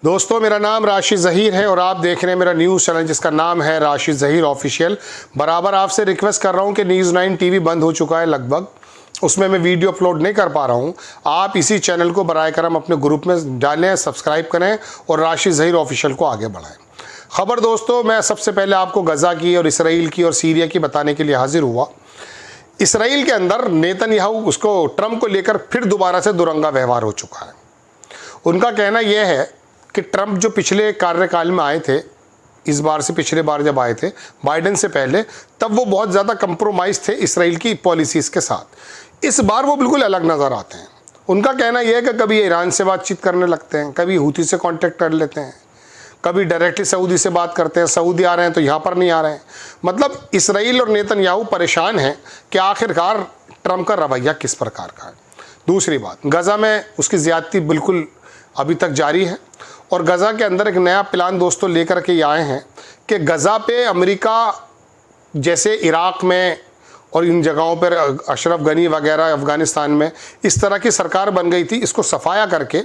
दोस्तों, मेरा नाम राशिद ज़हीर है और आप देख रहे हैं मेरा न्यूज़ चैनल जिसका नाम है राशिद ज़हीर ऑफिशियल। बराबर आपसे रिक्वेस्ट कर रहा हूं कि न्यूज़ 9 टीवी बंद हो चुका है लगभग, उसमें मैं वीडियो अपलोड नहीं कर पा रहा हूं। आप इसी चैनल को बराए करम अपने ग्रुप में डालें, सब्सक्राइब करें और राशिद ज़हीर ऑफिशियल को आगे बढ़ाएं। खबर दोस्तों, मैं सबसे पहले आपको गज़ा की और इसराइल की और सीरिया की बताने के लिए हाजिर हुआ। इसराइल के अंदर नेतन्याहू उसको ट्रंप को लेकर फिर दोबारा से दुरंगा व्यवहार हो चुका है। उनका कहना यह है कि ट्रंप जो पिछले कार्यकाल में आए थे, इस बार से पिछले बार जब आए थे बाइडेन से पहले, तब वो बहुत ज़्यादा कंप्रोमाइज़ थे इसराइल की पॉलिसीज़ के साथ। इस बार वो बिल्कुल अलग नज़र आते हैं। उनका कहना यह है कि कभी ईरान से बातचीत करने लगते हैं, कभी हूती से कांटेक्ट कर लेते हैं, कभी डायरेक्टली सऊदी से बात करते हैं। सऊदी आ रहे हैं तो यहाँ पर नहीं आ रहे हैं। मतलब इसराइल और नेतन्याहू परेशान हैं कि आखिरकार ट्रंप का रवैया किस प्रकार का है। दूसरी बात, गज़ा में उसकी ज़्यादती बिल्कुल अभी तक जारी है और गज़ा के अंदर एक नया प्लान दोस्तों लेकर के ये आए हैं कि गज़ा पे अमेरिका जैसे इराक़ में और इन जगहों पर अशरफ गनी वगैरह अफ़गानिस्तान में इस तरह की सरकार बन गई थी, इसको सफाया करके,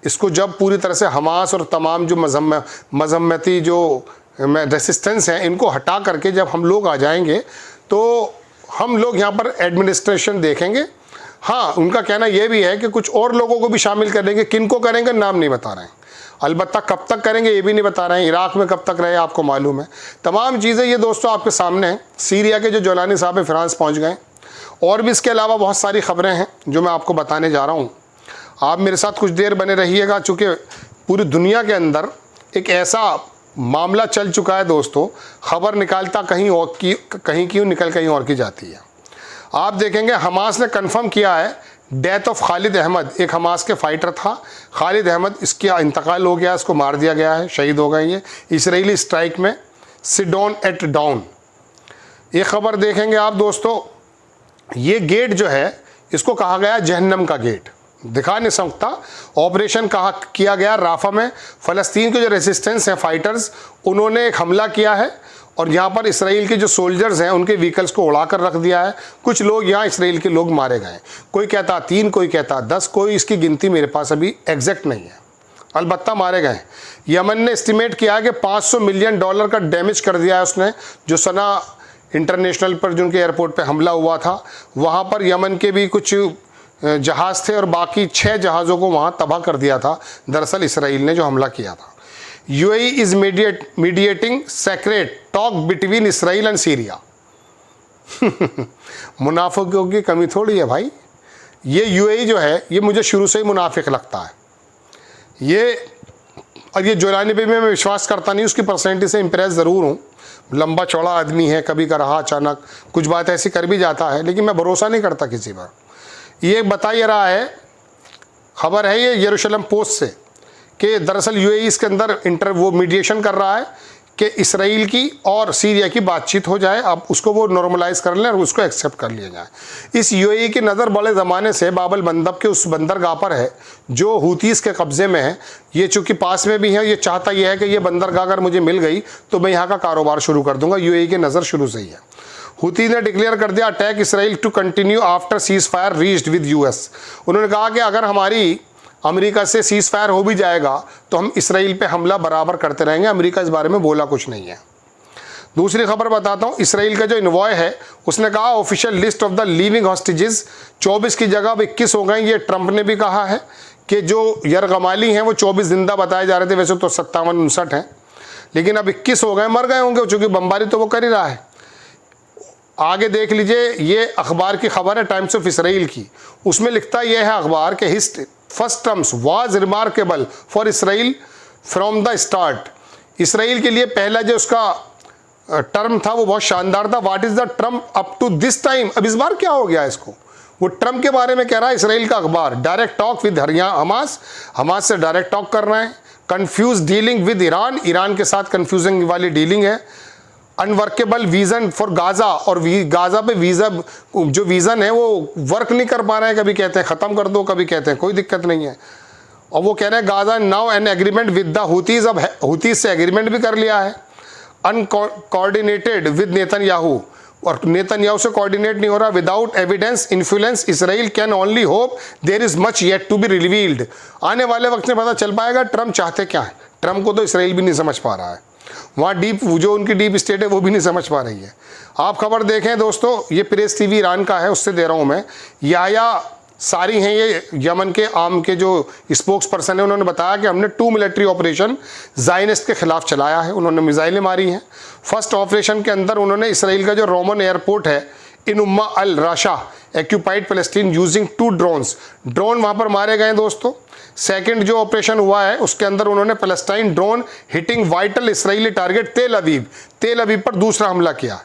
इसको जब पूरी तरह से हमास और तमाम जो मजम्मती जो रेसिस्टेंस हैं इनको हटा करके जब हम लोग आ जाएंगे तो हम लोग यहाँ पर एडमिनिस्ट्रेशन देखेंगे। हाँ, उनका कहना यह भी है कि कुछ और लोगों को भी शामिल करेंगे, किन को करेंगे नाम नहीं बता रहे हैं, अलबत्ता कब तक करेंगे ये भी नहीं बता रहे हैं। इराक़ में कब तक रहे आपको मालूम है। तमाम चीज़ें ये दोस्तों आपके सामने हैं। सीरिया के जो जोलानी साहब फ्रांस पहुँच गए और भी इसके अलावा बहुत सारी खबरें हैं जो मैं आपको बताने जा रहा हूँ। आप मेरे साथ कुछ देर बने रहिएगा, चूँकि पूरी दुनिया के अंदर एक ऐसा मामला चल चुका है दोस्तों, खबर निकालता कहीं और की, कहीं क्यों निकल कहीं और की जाती है। आप देखेंगे हमास ने कंफर्म किया है डेथ ऑफ खालिद अहमद, एक हमास के फाइटर था खालिद अहमद, इसका इंतकाल हो गया, इसको मार दिया गया है, शहीद हो गए ये इसराइली स्ट्राइक में सिडोन एट डाउन। ये खबर देखेंगे आप दोस्तों, ये गेट जो है इसको कहा गया जहन्नम का गेट, दिखा नहीं सकता। ऑपरेशन कहा किया गया राफा में। फ़लस्तीन के जो रेजिस्टेंस हैं फाइटर्स, उन्होंने एक हमला किया है और यहाँ पर इसराइल के जो सोल्जर्स हैं उनके व्हीकल्स को उड़ा कर रख दिया है। कुछ लोग यहाँ इसराइल के लोग मारे गए, कोई कहता 3, कोई कहता 10, कोई इसकी गिनती मेरे पास अभी एग्जैक्ट नहीं है, अलबत्ता मारे गए। यमन ने एस्टिमेट किया कि $500 मिलियन का डैमेज कर दिया है उसने, जो सना इंटरनेशनल पर जिनके एयरपोर्ट पर हमला हुआ था, वहाँ पर यमन के भी कुछ जहाज़ थे और बाकी 6 जहाज़ों को वहाँ तबाह कर दिया था दरअसल इसराइल ने जो हमला किया था। UAE is mediating secret talk between Israel and Syria. मुनाफिकों की कमी थोड़ी है भाई। ये UAE जो है ये मुझे शुरू से ही मुनाफिक लगता है। ये जोलानी पे मैं विश्वास करता नहीं, उसकी पर्सनैलिटी से इम्प्रेस ज़रूर हूँ। लंबा चौड़ा आदमी है, कभी का रहा अचानक कुछ बात ऐसी कर भी जाता है, लेकिन मैं भरोसा नहीं करता किसी पर। ये बता ये रहा है, खबर है ये यरूशलेम पोस्ट से, कि दरअसल UAE इसके अंदर वो मीडिएशन कर रहा है कि इसराइल की और सीरिया की बातचीत हो जाए, अब उसको वो नॉर्मलाइज कर लें और उसको एक्सेप्ट कर लिया जाए। इस UAE की नज़र बड़े ज़माने से बाबल मंदब के उस बंदरगाह पर है जो हूतीस के कब्ज़े में है। ये चूँकि पास में भी है, ये चाहता यह है कि ये बंदरगाह अगर मुझे मिल गई तो मैं यहाँ का कारोबार शुरू कर दूँगा। UAE की नज़र शुरू से ही है। हूती ने डिक्लेयर कर दिया attack Israel to continue after ceasefire reached with US। उन्होंने कहा कि अगर हमारी अमेरिका से सीज फायर हो भी जाएगा तो हम इसराइल पे हमला बराबर करते रहेंगे। अमेरिका इस बारे में बोला कुछ नहीं है। दूसरी खबर बताता हूँ, इसराइल का जो इन्वॉय है उसने कहा official list of the living hostages 24 की जगह अब 21 हो गए। ये ट्रंप ने भी कहा है कि जो यरगमाली हैं वो 24 जिंदा बताए जा रहे थे, वैसे तो 57-59 हैं, लेकिन अब 21 हो गए, मर गए होंगे चूँकि बमबारी तो वो कर ही रहा है। आगे देख लीजिए, ये अखबार की खबर है टाइम्स ऑफ इसराइल की, उसमें लिखता यह है अखबार के his first terms was remarkable for Israel from the start. Israel के लिए पहला जो उसका टर्म था वो बहुत शानदार था। What is the Trump up to this time, अब इस बार क्या हो गया इसको, वो ट्रम्प के बारे में कह रहा है इसराइल का अखबार। डायरेक्ट टॉक विद हमास से डायरेक्ट टॉक कर रहे हैं। कंफ्यूज डीलिंग विद ईरान के साथ कंफ्यूजिंग वाली डीलिंग है। अनवर्केबल विज़न फॉर गाज़ा, और गाज़ा पे वीज़ा जो विज़न है वो वर्क नहीं कर पा रहे हैं, कभी कहते हैं ख़त्म कर दो, कभी कहते हैं कोई दिक्कत नहीं है। और वो कह रहे हैं Gaza now an agreement with the Houthis, अब हूतीज़ से एग्रीमेंट भी कर लिया है। अनकोऑर्डिनेटेड विद नेतन्याहू, और नेतन्याहू से कोऑर्डिनेट नहीं हो रहा। Without evidence influence Israel can only hope there is much yet to be revealed. आने वाले वक्त में पता चल पाएगा ट्रम्प चाहते क्या है। ट्रम्प को तो इसराइल भी नहीं समझ पा रहा है, वहाँ डीप जो उनकी डीप स्टेट है वो भी नहीं समझ पा रही है। आप खबर देखें दोस्तों, ये प्रेस टीवी ईरान का है, उससे दे रहा हूँ मैं। याया सारी हैं ये यमन के आम के जो स्पोक्स पर्सन है, उन्होंने बताया कि हमने 2 मिलिट्री ऑपरेशन ज़ायनिस्ट के खिलाफ चलाया है। उन्होंने मिसाइलें मारी हैं। फर्स्ट ऑपरेशन के अंदर उन्होंने इसराइल का जो रोमन एयरपोर्ट है in Umm al Rashrash occupied Palestine using 2 drones, drone वहाँ पर मारे गए दोस्तों। सेकंड जो ऑपरेशन हुआ है उसके अंदर उन्होंने Palestine drone hitting vital Israeli target Tel Aviv पर दूसरा हमला किया।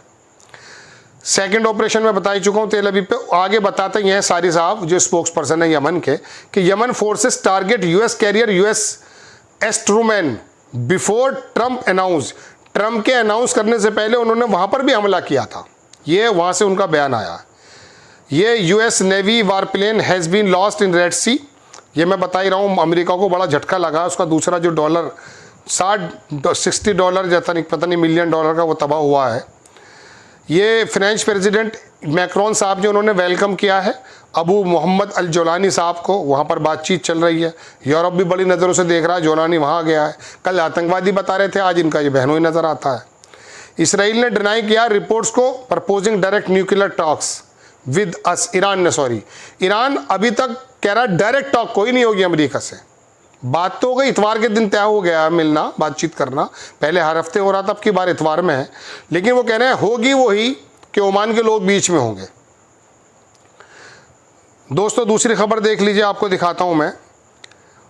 सेकंड ऑपरेशन में बता ही चुका हूँ तेल अवीव पे। आगे बताते हैं सारी साहब जो स्पोक्स पर्सन है यमन के, कि Yemen forces target US carrier USS Truman before Trump announce. Trump के अनाउंस करने से पहले उन्होंने वहाँ पर भी हमला किया था। ये वहाँ से उनका बयान आया। ये US navy warplane has been lost in Red Sea. ये मैं बता ही रहा हूँ, अमेरिका को बड़ा झटका लगा। उसका दूसरा जो डॉलर $60 पता नहीं मिलियन डॉलर का वो तबाह हुआ है। ये फ्रेंच प्रेसिडेंट मैक्रोन साहब जो उन्होंने वेलकम किया है अबू मोहम्मद अल जोलानी साहब को, वहाँ पर बातचीत चल रही है। यूरोप भी बड़ी नज़रों से देख रहा है, जोलानी वहाँ गया है। कल आतंकवादी बता रहे थे, आज इनका ये बहनों ही नज़र आता है। इसराइल ने डिनाई किया रिपोर्ट्स को proposing direct nuclear talks with us. Iran अभी तक कह रहा है डायरेक्ट टॉक कोई नहीं होगी अमेरिका से। बात तो हो गई, इतवार के दिन तय हो गया मिलना, बातचीत करना। पहले हर हफ्ते हो रहा था, अब की बार इतवार में है। लेकिन वो कह रहे हैं होगी वही कि ओमान के लोग बीच में होंगे। दोस्तों दूसरी खबर देख लीजिए, आपको दिखाता हूं मैं।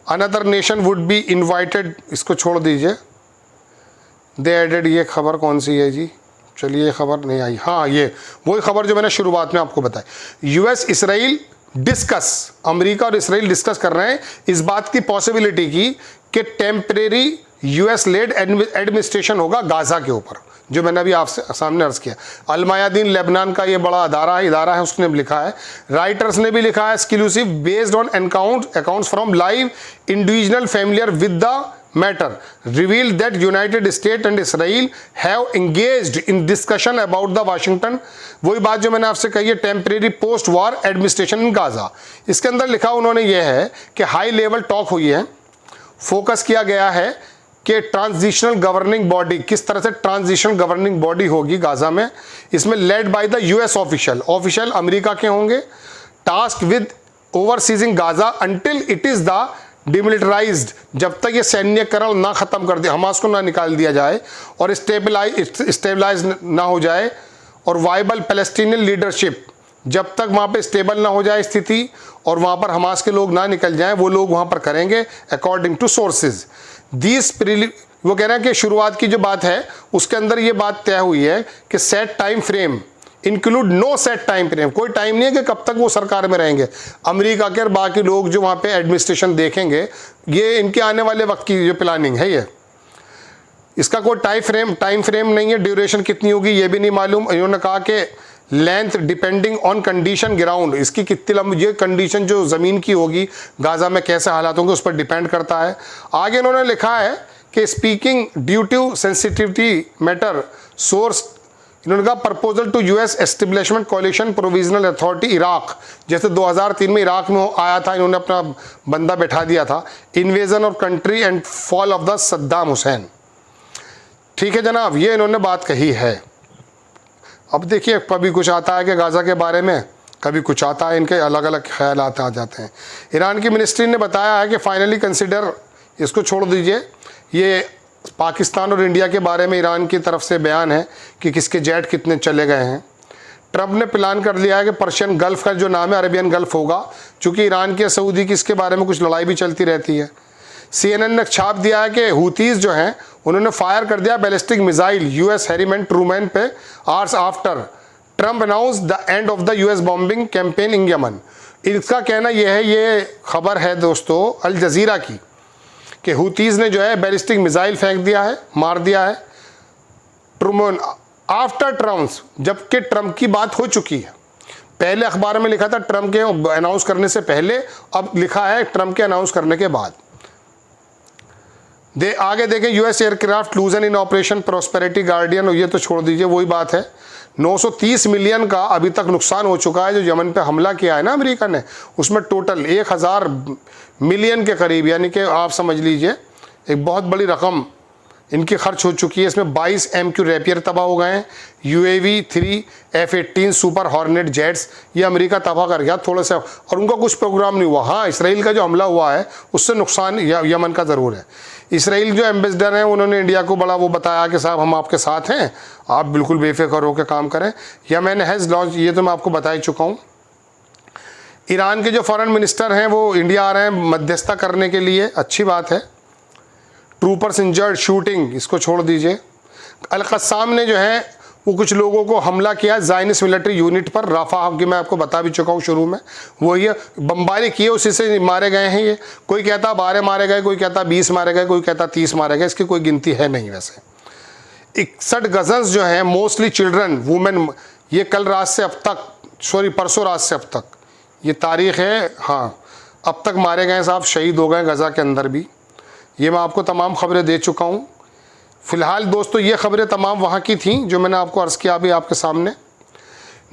Another nation would be invited, इसको छोड़ दीजिए। दे एडेड, ये खबर कौन सी है जी? चलिए ये खबर नहीं आई। हाँ, ये वही खबर जो मैंने शुरुआत में आपको बताई। यूएस इसराइल डिस्कस, अमेरिका और इसराइल डिस्कस कर रहे हैं इस बात की पॉसिबिलिटी की कि टेम्परेरी यूएस लेड एडमिनिस्ट्रेशन होगा गाजा के ऊपर, जो मैंने अभी आपसे सामने अर्ज किया। अलमायादीन लेबनान का ये बड़ा इदारा है, उसने भी लिखा है। राइटर्स ने भी लिखा है exclusive based on accounts from live individual familiar with the matter revealed that United state and Israel have engaged in discussion about the Washington. वही बात जो मैंने आपसे कही है, temporary post war administration in Gaza. इसके अंदर लिखा उन्होंने ये है कि हाई लेवल टॉक हुई है, फोकस किया गया है कि ट्रांजिशनल गवर्निंग बॉडी, किस तरह से ट्रांजिशनल गवर्निंग बॉडी होगी गाजा में। इसमें led by the US official America के होंगे। Task with overseeing Gaza until it is the demilitarized, जब तक ये सैन्यकरण ना खत्म कर दिया, हमास को ना निकाल दिया जाए और स्टेबलाइज ना हो जाए, और वाइबल पैलेस्टीनियन लीडरशिप, जब तक वहाँ पे स्टेबल ना हो जाए स्थिति और वहाँ पर हमास के लोग ना निकल जाएं, वो लोग वहाँ पर करेंगे अकॉर्डिंग टू सोर्सेज। वो कह रहे हैं कि शुरुआत की जो बात है उसके अंदर ये बात तय हुई है कि set time frame include no set time frame, कोई टाइम नहीं है कि कब तक वो सरकार में रहेंगे। अमेरिका के और बाकी लोग जो वहाँ पे एडमिनिस्ट्रेशन देखेंगे, ये इनके आने वाले वक्त की जो प्लानिंग है ये, इसका कोई टाइम फ्रेम नहीं है। ड्यूरेशन कितनी होगी ये भी नहीं मालूम। इन्होंने कहा कि length depending on condition ground, इसकी कितनी लंबी ये कंडीशन जो ज़मीन की होगी गाजा में कैसे हालात होंगे उस पर डिपेंड करता है। आगे इन्होंने लिखा है कि speaking due to sensitivity matter source, इन्होंने कहा proposal to US establishment coalition provisional authority Iraq, जैसे 2003 में इराक में आया था, इन्होंने अपना बंदा बैठा दिया था। Invasion of country and fall of the Saddam Hussain. ठीक है जनाब, ये इन्होंने बात कही है। अब देखिए कभी कुछ आता है कि गाजा के बारे में, कभी कुछ आता है, इनके अलग अलग ख्यालात आ जाते हैं। ईरान की मिनिस्ट्री ने बताया है कि फाइनली कंसिडर, इसको छोड़ दीजिए, ये पाकिस्तान और इंडिया के बारे में ईरान की तरफ से बयान है कि किसके जेट कितने चले गए हैं। ट्रंप ने प्लान कर लिया है कि पर्शियन गल्फ का जो नाम है अरेबियन गल्फ होगा, चूँकि ईरान की सऊदी की इसके बारे में कुछ लड़ाई भी चलती रहती है। CNN ने छाप दिया है कि हूतीज़ जो हैं उन्होंने फायर कर दिया बैलिस्टिक मिसाइल यूएस हैरीमैन ट्रूमैन पे hours after Trump announce the end of the US bombing campaign in Yemen. इसका कहना यह है, ये खबर है दोस्तों अल जजीरा की, कि हूतीज़ ने जो है बैलिस्टिक मिसाइल फेंक दिया है, मार दिया है ट्रूमैन आफ्टर ट्रम्प, जबकि ट्रंप की बात हो चुकी है। पहले अखबार में लिखा था ट्रंप के अनाउंस करने से पहले, अब लिखा है ट्रंप के अनाउंस करने के बाद। आगे देखें, यूएस एयरक्राफ्ट लूजन इन ऑपरेशन प्रोस्पेरिटी गार्डियन, ये तो छोड़ दीजिए, वही बात है। 930 मिलियन का अभी तक नुकसान हो चुका है। जो यमन पे हमला किया है ना अमेरिका ने, उसमें टोटल 1000 मिलियन के करीब, यानी कि आप समझ लीजिए एक बहुत बड़ी रकम इनकी खर्च हो चुकी है। इसमें 22 MQ रैपियर तबाह हो गए हैं, UAV 3 F-18 super hornet jets, ये अमेरिका तबाह कर गया थोड़ा सा, और उनका कुछ प्रोग्राम नहीं हुआ। हाँ, इसराइल का जो हमला हुआ है उससे नुकसान यमन का ज़रूर है। इसराइल जो एम्बेसडर हैं उन्होंने इंडिया को बड़ा वो बताया कि साहब हम आपके साथ हैं, आप बिल्कुल बेफिक्र होकर काम करें। यमन हैज़ लॉन्च, ये तो मैं आपको बता ही चुका हूँ। ईरान के जो फॉरेन मिनिस्टर हैं वो इंडिया आ रहे हैं मध्यस्थता करने के लिए, अच्छी बात है। ट्रूपर्स इंजर्ड शूटिंग, इसको छोड़ दीजिए। अल-क़स्साम ने जो है वो कुछ लोगों को हमला किया ज़ायनिस्ट मिलिट्री यूनिट पर, राफा की मैं आपको बता भी चुका हूँ शुरू में, वो ये बमबारी किए, उसी से मारे गए हैं। ये कोई कहता 12 मारे गए, कोई कहता 20 मारे गए, कोई कहता 30 मारे गए, इसकी कोई गिनती है नहीं। वैसे 61 गजन्स जो हैं मोस्टली चिल्ड्रन वुमेन, ये कल रात से अब तक, सॉरी परसों रात से अब तक, ये तारीख़ है, हाँ, अब तक मारे गए साहब, शहीद हो गए गज़ा के अंदर भी। ये मैं आपको तमाम खबरें दे चुका हूँ। फ़िलहाल दोस्तों ये खबरें तमाम वहाँ की थीं जो मैंने आपको अर्ज़ किया अभी आपके सामने।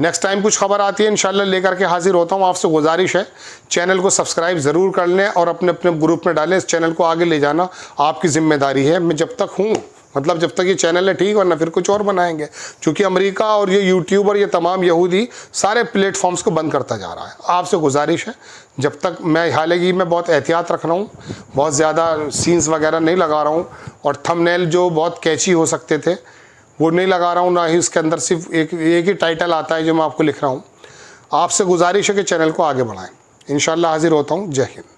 नेक्स्ट टाइम कुछ खबर आती है इंशाल्लाह लेकर के हाजिर होता हूँ। आपसे गुजारिश है चैनल को सब्सक्राइब ज़रूर कर लें और अपने अपने ग्रुप में डालें। इस चैनल को आगे ले जाना आपकी ज़िम्मेदारी है। मैं जब तक हूँ, मतलब जब तक ये चैनल है ठीक, वरना फिर कुछ और बनाएंगे, क्योंकि अमेरिका और ये यूट्यूब और ये तमाम यहूदी सारे प्लेटफॉर्म्स को बंद करता जा रहा है। आपसे गुजारिश है, जब तक मैं, हालांकि मैं बहुत एहतियात रख रहा हूँ, बहुत ज़्यादा सीन्स वगैरह नहीं लगा रहा हूँ, और थंबनेल जो बहुत कैची हो सकते थे वो नहीं लगा रहा हूँ, ना ही इसके अंदर सिर्फ एक ही टाइटल आता है जो मैं आपको लिख रहा हूँ। आपसे गुजारिश है कि चैनल को आगे बढ़ाएँ। इंशाल्लाह हाजिर होता हूँ। जय हिंद।